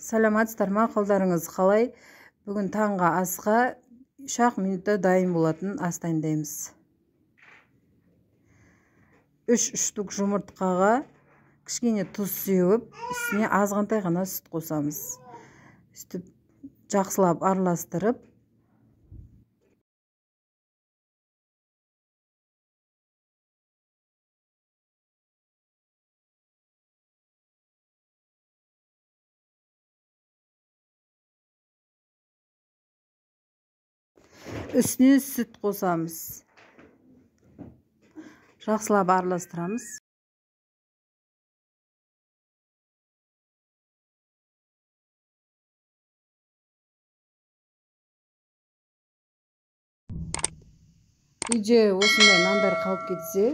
Саламатсыздар ма, қолдарыңыз қалай? Бүгін таңға асқа 3 минутта дайын болатын ас дайындаймыз. 3 штук жұмыртқаға кішкене тұз сеуіп, үстіне азғантай ғана сүт қосамыз. Сүтті жақсылап араластырып, үстіне сүт қосамыз. Жақсылап араластырамыз. Үйде осындай нандар қалып кетсе,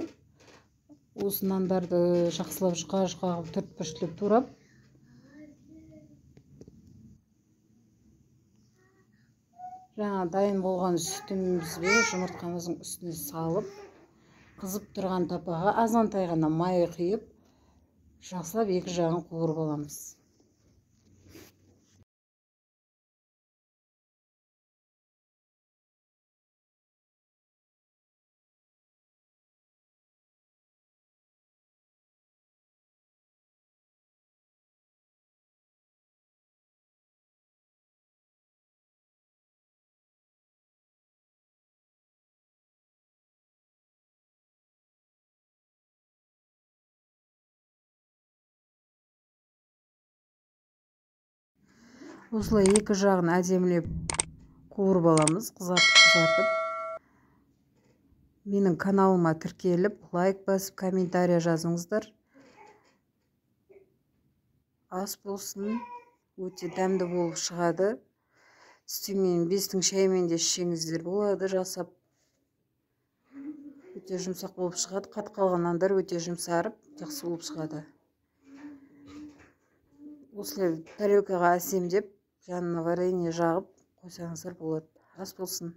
осы нандарды жақсылап жұқа төрт-бұрыштап турап, жаңа дайын болған сүтіміз бен жұмыртқамыздың үстіне салып, қызып тұрған тапаға азғантай ғана май құйып, жақсылап екі жағын қуырып аламыз. Осылай екі жағын әдемілеп қуырып аламыз, қызартып. Менің каналыма тіркеліп, лайк басып, комментария жазыңыздар. Ас болсын, өте дәмді болып шығады. Үстімен бестің шайымен де ішсеңіздер болады жасап. Өте жұмсақ болып шығады. Қатып қалған нандар өте жұмсарып, жақсы болып шығады. Осылай тарелкаға әсемдеп, жанына варенье жағып қойсаңыздар болады. Ас болсын.